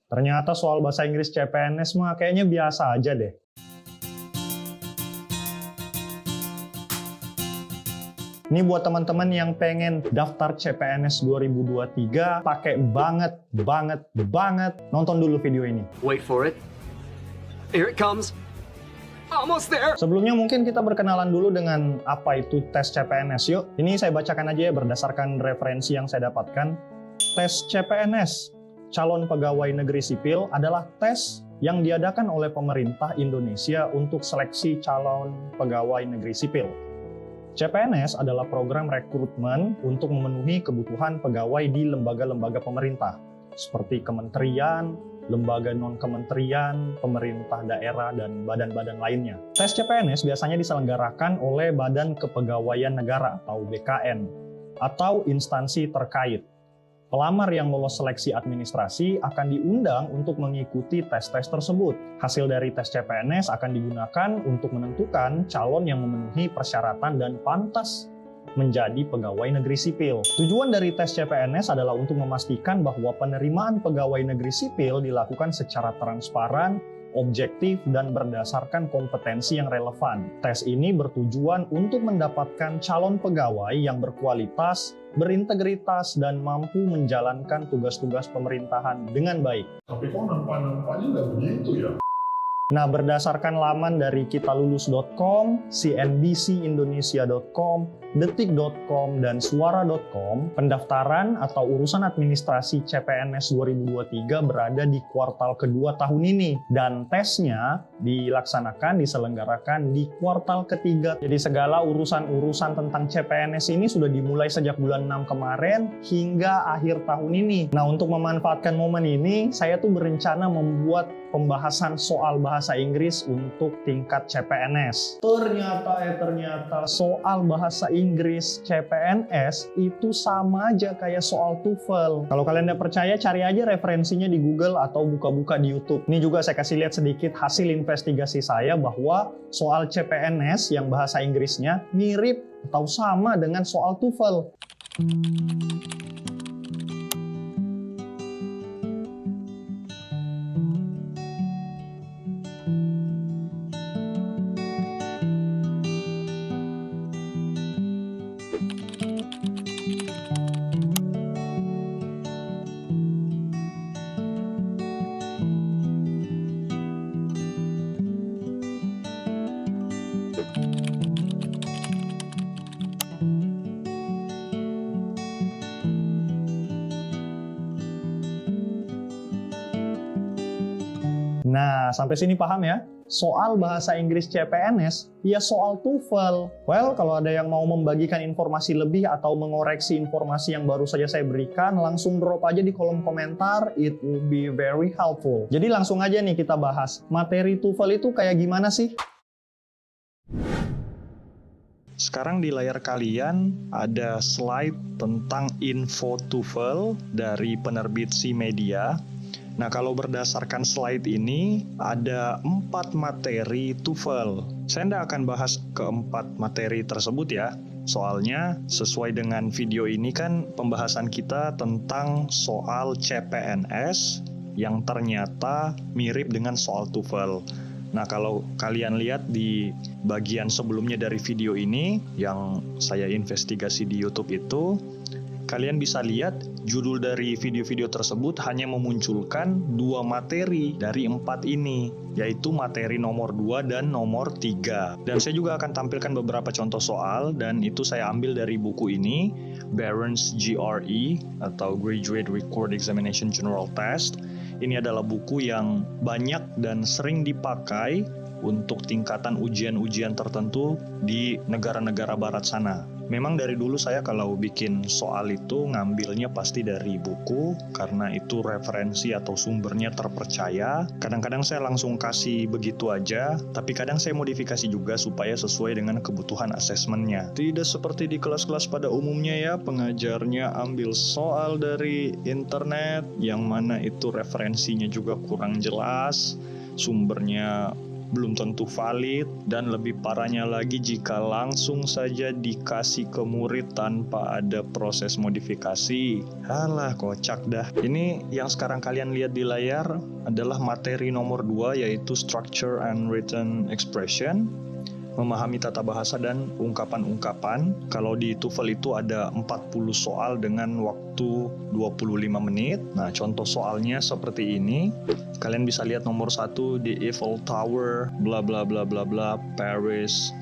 Ternyata soal bahasa Inggris CPNS mah kayaknya biasa aja deh. Ini buat teman-teman yang pengen daftar CPNS 2023, pakai banget nonton dulu video ini. Wait for it. Here it comes. Almost there. Sebelumnya mungkin kita berkenalan dulu dengan apa itu tes CPNS. Yuk, ini saya bacakan aja ya berdasarkan referensi yang saya dapatkan. Tes CPNS, calon pegawai negeri sipil, adalah tes yang diadakan oleh pemerintah Indonesia untuk seleksi calon pegawai negeri sipil. CPNS adalah program rekrutmen untuk memenuhi kebutuhan pegawai di lembaga-lembaga pemerintah, seperti kementerian, lembaga non-kementerian, pemerintah daerah, dan badan-badan lainnya. Tes CPNS biasanya diselenggarakan oleh Badan Kepegawaian Negara atau BKN, atau instansi terkait. Pelamar yang lolos seleksi administrasi akan diundang untuk mengikuti tes-tes tersebut. Hasil dari tes CPNS akan digunakan untuk menentukan calon yang memenuhi persyaratan dan pantas menjadi pegawai negeri sipil. Tujuan dari tes CPNS adalah untuk memastikan bahwa penerimaan pegawai negeri sipil dilakukan secara transparan, objektif, dan berdasarkan kompetensi yang relevan. Tes ini bertujuan untuk mendapatkan calon pegawai yang berkualitas, berintegritas, dan mampu menjalankan tugas-tugas pemerintahan dengan baik. Tapi kok nampaknya nggak begitu ya? Nah, berdasarkan laman dari kitalulus.com, cnbcindonesia.com, detik.com, dan suara.com, pendaftaran atau urusan administrasi CPNS 2023 berada di kuartal kedua tahun ini, dan tesnya diselenggarakan di kuartal ketiga. Jadi segala urusan-urusan tentang CPNS ini sudah dimulai sejak bulan 6 kemarin hingga akhir tahun ini. Nah, untuk memanfaatkan momen ini, saya tuh berencana membuat pembahasan soal bahasa Inggris untuk tingkat CPNS. Ternyata soal bahasa Inggris CPNS itu sama aja kayak soal TOEFL. Kalau kalian tidak percaya, cari aja referensinya di Google atau buka-buka di YouTube. Ini juga saya kasih lihat sedikit hasil investigasi saya bahwa soal CPNS yang bahasa Inggrisnya mirip atau sama dengan soal TOEFL. Nah, sampai sini paham ya? Soal bahasa Inggris CPNS, ya soal TOEFL. Well, kalau ada yang mau membagikan informasi lebih atau mengoreksi informasi yang baru saja saya berikan, langsung drop aja di kolom komentar, it will be very helpful. Jadi langsung aja nih kita bahas, materi TOEFL itu kayak gimana sih? Sekarang di layar kalian ada slide tentang info TOEFL dari penerbit C-Media. Nah, kalau berdasarkan slide ini, ada 4 materi TOEFL. Saya tidak akan bahas keempat materi tersebut ya. Soalnya, sesuai dengan video ini kan pembahasan kita tentang soal CPNS yang ternyata mirip dengan soal TOEFL. Nah, kalau kalian lihat di bagian sebelumnya dari video ini, yang saya investigasi di YouTube itu, kalian bisa lihat judul dari video-video tersebut hanya memunculkan 2 materi dari 4 ini, yaitu materi nomor 2 dan nomor 3. Dan saya juga akan tampilkan beberapa contoh soal, dan itu saya ambil dari buku ini, Barron's GRE atau Graduate Record Examination General Test. Ini adalah buku yang banyak dan sering dipakai untuk tingkatan ujian-ujian tertentu di negara-negara barat sana. Memang dari dulu saya kalau bikin soal itu ngambilnya pasti dari buku, karena itu referensi atau sumbernya terpercaya. Kadang-kadang saya langsung kasih begitu aja, tapi kadang saya modifikasi juga supaya sesuai dengan kebutuhan asesmennya. Tidak seperti di kelas-kelas pada umumnya ya, pengajarnya ambil soal dari internet, yang mana itu referensinya juga kurang jelas, sumbernya belum tentu valid, dan lebih parahnya lagi jika langsung saja dikasih ke murid tanpa ada proses modifikasi. Halah, kocak dah. Ini yang sekarang kalian lihat di layar adalah materi nomor 2, yaitu Structure and Written Expression. Memahami tata bahasa dan ungkapan-ungkapan. Kalau di TOEFL itu ada 40 soal dengan waktu 25 menit. Nah, contoh soalnya seperti ini. Kalian bisa lihat nomor 1 di Eiffel Tower, bla bla bla bla bla, Paris,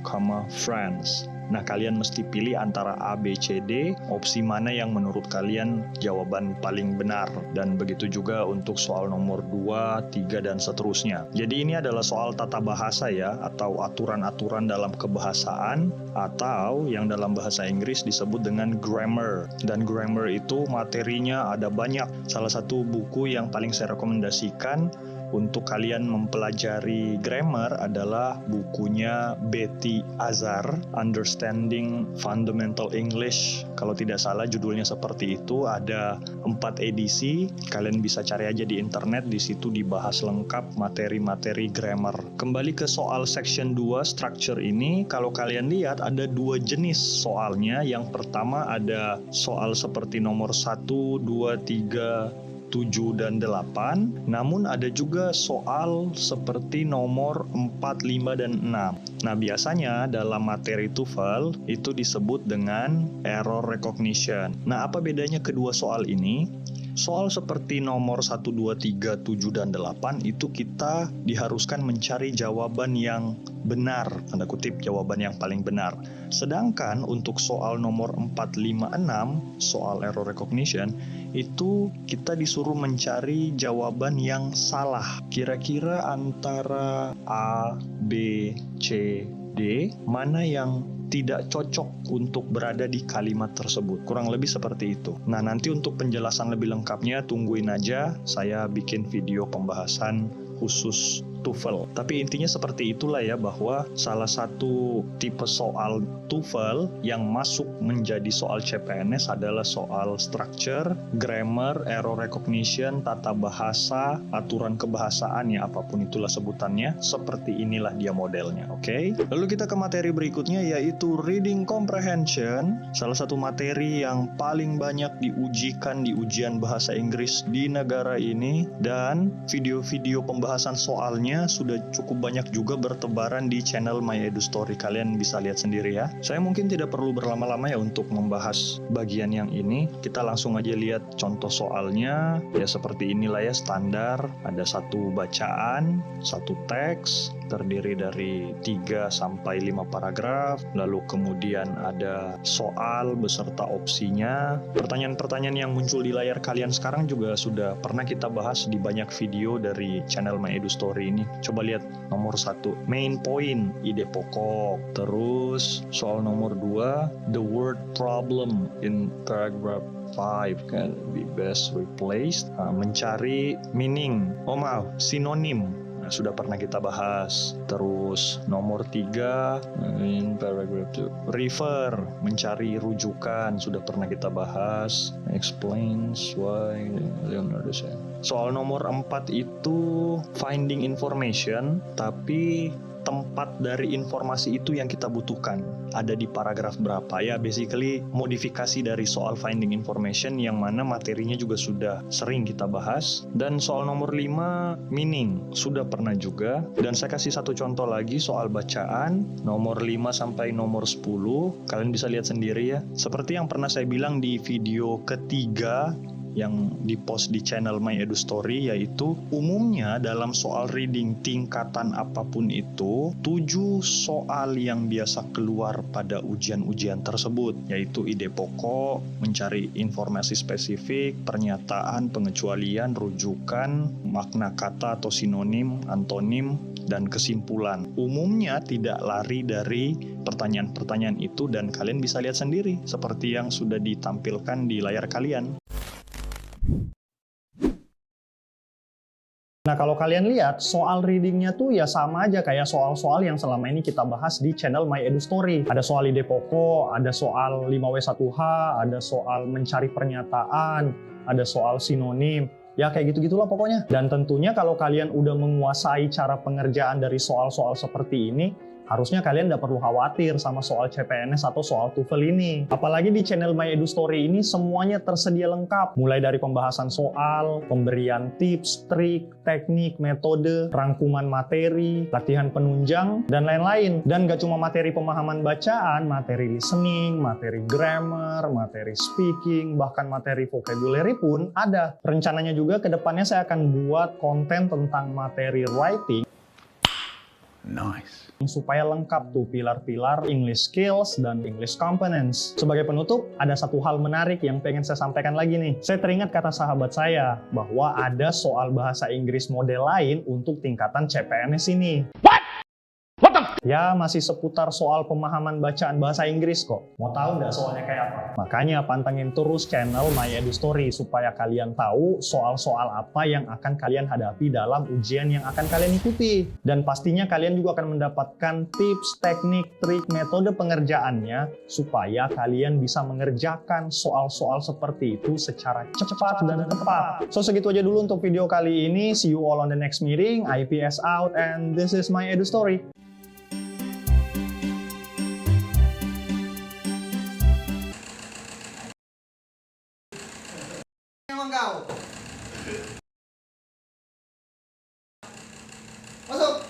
France. Nah, kalian mesti pilih antara A, B, C, D, opsi mana yang menurut kalian jawaban paling benar. Dan begitu juga untuk soal nomor 2, 3, dan seterusnya. Jadi ini adalah soal tata bahasa ya, atau aturan-aturan dalam kebahasaan, atau yang dalam bahasa Inggris disebut dengan grammar. Dan grammar itu materinya ada banyak. Salah satu buku yang paling saya rekomendasikan untuk kalian mempelajari grammar adalah bukunya Betty Azar, Understanding Fundamental English. Kalau tidak salah judulnya seperti itu, ada 4 edisi. Kalian bisa cari aja di internet, di situ dibahas lengkap materi-materi grammar. Kembali ke soal section 2 structure ini, kalau kalian lihat ada 2 jenis soalnya. Yang pertama ada soal seperti nomor 1, 2, 3, 7, dan 8, namun ada juga soal seperti nomor 4, 5, dan 6. Nah, biasanya dalam materi TOEFL itu disebut dengan error recognition. Nah, apa bedanya kedua soal ini? Soal seperti nomor 1, 2, 3, 7, dan 8 itu kita diharuskan mencari jawaban yang benar, tanda kutip jawaban yang paling benar. Sedangkan untuk soal nomor 4, 5, 6, soal error recognition, itu kita disuruh mencari jawaban yang salah. Kira-kira antara A, B, C, D, mana yang tidak cocok untuk berada di kalimat tersebut. Kurang lebih seperti itu. Nah, nanti untuk penjelasan lebih lengkapnya tungguin aja saya bikin video pembahasan khusus TOEFL. Tapi intinya seperti itulah ya, bahwa salah satu tipe soal TOEFL yang masuk menjadi soal CPNS adalah soal structure, grammar, error recognition, tata bahasa, aturan kebahasaan ya, apapun itulah sebutannya. Seperti inilah dia modelnya, oke? Lalu kita ke materi berikutnya, yaitu reading comprehension. Salah satu materi yang paling banyak diujikan di ujian bahasa Inggris di negara ini, dan video-video pembahasan soalnya sudah cukup banyak juga bertebaran di channel My Edu Story. Kalian bisa lihat sendiri ya. Saya mungkin tidak perlu berlama-lama ya untuk membahas bagian yang ini. Kita langsung aja lihat contoh soalnya. Ya seperti inilah ya, standar. Ada satu bacaan, satu teks, terdiri dari 3 sampai 5 paragraf. Lalu kemudian ada soal beserta opsinya. Pertanyaan-pertanyaan yang muncul di layar kalian sekarang juga sudah pernah kita bahas di banyak video dari channel My Edu Story ini. Coba lihat nomor 1, main point, ide pokok. Terus soal nomor 2, the word problem in paragraph 5 can be best replaced. Mencari meaning. Sinonim. Nah, sudah pernah kita bahas. Terus nomor 3, in paragraph 2, refer, mencari rujukan, sudah pernah kita bahas. Explains why Leonardo said. Soal nomor 4 itu finding information, tapi tempat dari informasi itu yang kita butuhkan ada di paragraf berapa ya, basically modifikasi dari soal finding information yang mana materinya juga sudah sering kita bahas. Dan soal nomor 5, meaning, sudah pernah juga. Dan saya kasih satu contoh lagi soal bacaan nomor 5 sampai nomor 10. Kalian bisa lihat sendiri ya, seperti yang pernah saya bilang di video ketiga yang dipost di channel My Edu Story, yaitu umumnya dalam soal reading tingkatan apapun itu 7 soal yang biasa keluar pada ujian-ujian tersebut, yaitu ide pokok, mencari informasi spesifik, pernyataan, pengecualian, rujukan, makna kata atau sinonim, antonim, dan kesimpulan. Umumnya tidak lari dari pertanyaan-pertanyaan itu, dan kalian bisa lihat sendiri seperti yang sudah ditampilkan di layar kalian. Nah, kalau kalian lihat, soal readingnya tuh ya sama aja kayak soal-soal yang selama ini kita bahas di channel My Edu Story. Ada soal ide pokok, ada soal 5W1H, ada soal mencari pernyataan, ada soal sinonim. Ya kayak gitu-gitulah pokoknya. Dan tentunya kalau kalian udah menguasai cara pengerjaan dari soal-soal seperti ini, harusnya kalian nggak perlu khawatir sama soal CPNS atau soal TOEFL ini. Apalagi di channel My Edu Story ini semuanya tersedia lengkap. Mulai dari pembahasan soal, pemberian tips, trik, teknik, metode, rangkuman materi, latihan penunjang, dan lain-lain. Dan nggak cuma materi pemahaman bacaan, materi listening, materi grammar, materi speaking, bahkan materi vocabulary pun ada. Rencananya juga ke depannya saya akan buat konten tentang materi writing. Nice. Supaya lengkap tuh pilar-pilar English skills dan English components. Sebagai penutup, ada satu hal menarik yang pengen saya sampaikan lagi nih. Saya teringat kata sahabat saya bahwa ada soal bahasa Inggris model lain untuk tingkatan CPNS ini. Ya, masih seputar soal pemahaman bacaan bahasa Inggris kok. Mau tahu nggak soalnya kayak apa? Makanya pantengin terus channel My Edu Story supaya kalian tahu soal-soal apa yang akan kalian hadapi dalam ujian yang akan kalian ikuti. Dan pastinya kalian juga akan mendapatkan tips, teknik, trik, metode pengerjaannya supaya kalian bisa mengerjakan soal-soal seperti itu secara cepat dan tepat. So, segitu aja dulu untuk video kali ini. See you all on the next meeting. IPS out and this is My Edu Story. Emang kau masuk.